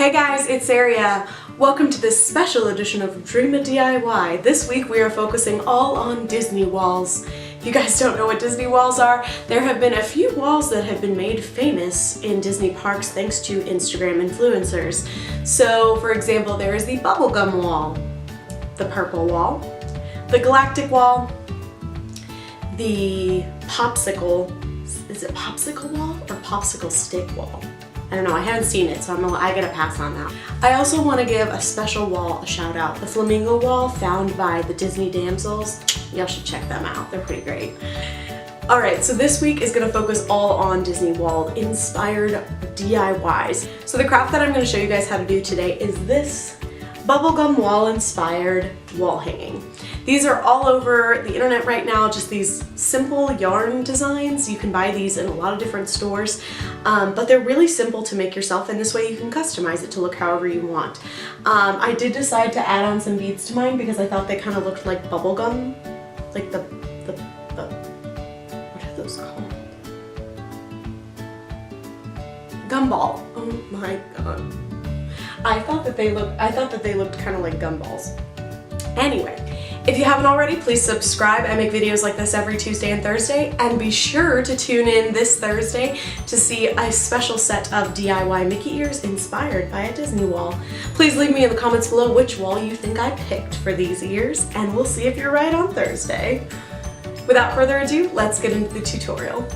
Hey guys, it's Aria. Welcome to this special edition of Dream a DIY. This week we are focusing all on Disney walls. If you guys don't know what Disney walls are, there have been a few walls that have been made famous in Disney parks thanks to Instagram influencers. So, for example, there is the Bubblegum wall, the purple wall, the Galactic wall, the popsicle, is it popsicle wall or popsicle stick wall? I don't know, I haven't seen it, so I gotta pass on that. I also want to give a special wall a shout out. The flamingo wall found by the Disney Dowels. Y'all should check them out, they're pretty great. Alright, so this week is gonna focus all on Disney wall inspired DIYs. So the craft that I'm gonna show you guys how to do today is this bubblegum wall inspired wall hanging. These are all over the internet right now, just these simple yarn designs. You can buy these in a lot of different stores, but they're really simple to make yourself, and this way you can customize it to look however you want. I did decide to add on some beads to mine because I thought they kind of looked like bubble gum, like the what are those called? Gumball. Oh my god. I thought that they looked kind of like gumballs. Anyway, if you haven't already, please subscribe. I make videos like this every Tuesday and Thursday, and be sure to tune in this Thursday to see a special set of DIY Mickey ears inspired by a Disney wall. Please leave me in the comments below which wall you think I picked for these ears, and we'll see if you're right on Thursday. Without further ado, let's get into the tutorial.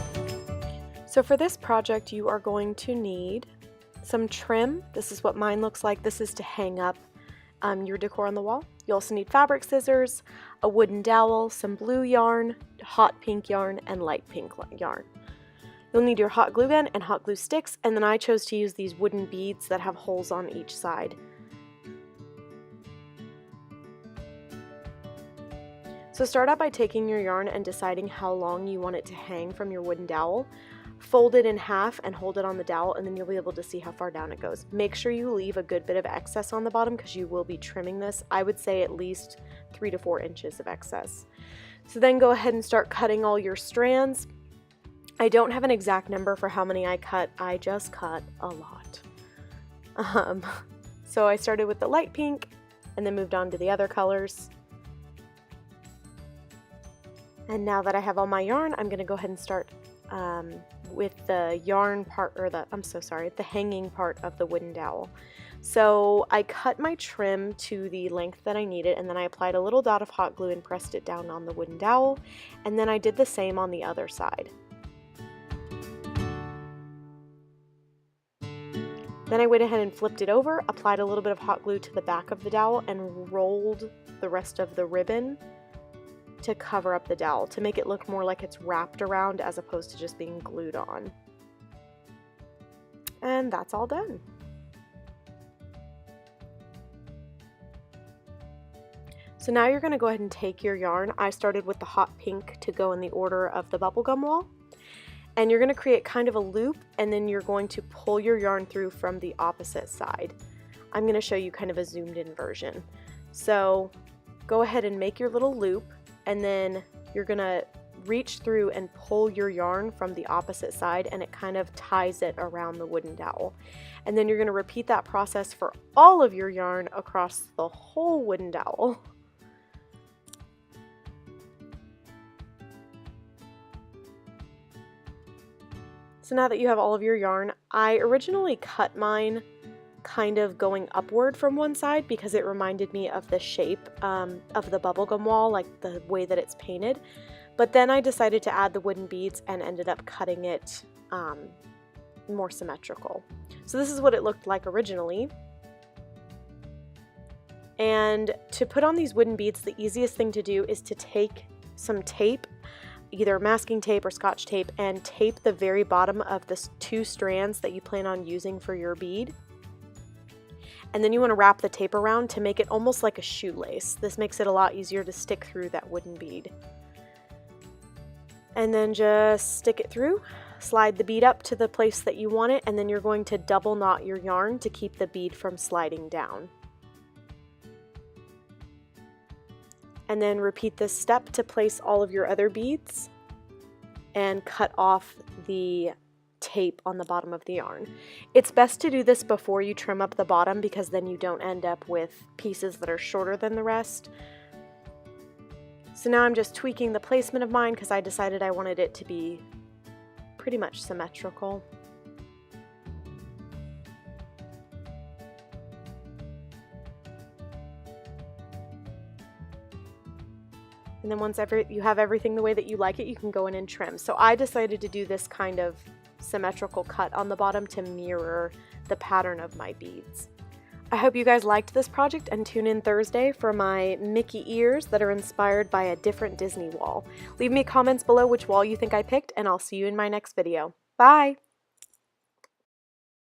So for this project, you are going to need some trim. This is what mine looks like. This is to hang up your decor on the wall. You also need fabric scissors, a wooden dowel, some blue yarn, hot pink yarn, and light pink yarn. You'll need your hot glue gun and hot glue sticks, and then I chose to use these wooden beads that have holes on each side. So start out by taking your yarn and deciding how long you want it to hang from your wooden dowel. Fold it in half and hold it on the dowel, and then you'll be able to see how far down it goes. Make sure you leave a good bit of excess on the bottom because you will be trimming this. I would say at least 3 to 4 inches of excess. So then go ahead and start cutting all your strands. I don't have an exact number for how many I cut. I just cut a lot. So I started with the light pink and then moved on to the other colors. And now that I have all my yarn, I'm going to go ahead and start with the yarn part, or the hanging part of the wooden dowel. So I cut my trim to the length that I needed, and then I applied a little dot of hot glue and pressed it down on the wooden dowel, and then I did the same on the other side. Then I went ahead and flipped it over, applied a little bit of hot glue to the back of the dowel, and rolled the rest of the ribbon to cover up the dowel to make it look more like it's wrapped around as opposed to just being glued on. And that's all done. So now you're going to go ahead and take your yarn. I started with the hot pink to go in the order of the bubblegum wall. And you're going to create kind of a loop, and then you're going to pull your yarn through from the opposite side. I'm going to show you kind of a zoomed in version. So go ahead and make your little loop, and then you're gonna reach through and pull your yarn from the opposite side, and it kind of ties it around the wooden dowel. And then you're gonna repeat that process for all of your yarn across the whole wooden dowel. So now that you have all of your yarn, I originally cut mine kind of going upward from one side because it reminded me of the shape of the bubblegum wall, like the way that it's painted. But then I decided to add the wooden beads and ended up cutting it more symmetrical. So this is what it looked like originally. And to put on these wooden beads, the easiest thing to do is to take some tape, either masking tape or scotch tape, and tape the very bottom of the 2 strands that you plan on using for your bead. And then you want to wrap the tape around to make it almost like a shoelace. This makes it a lot easier to stick through that wooden bead. And then just stick it through, slide the bead up to the place that you want it, and then you're going to double knot your yarn to keep the bead from sliding down. And then repeat this step to place all of your other beads and cut off the tape on the bottom of the yarn. It's best to do this before you trim up the bottom because then you don't end up with pieces that are shorter than the rest. So now I'm just tweaking the placement of mine because I decided I wanted it to be pretty much symmetrical. And then once you have everything the way that you like it, you can go in and trim. So I decided to do this kind of symmetrical cut on the bottom to mirror the pattern of my beads. I hope you guys liked this project, and tune in Thursday for my Mickey ears that are inspired by a different Disney wall. Leave me comments below which wall you think I picked, and I'll see you in my next video. Bye!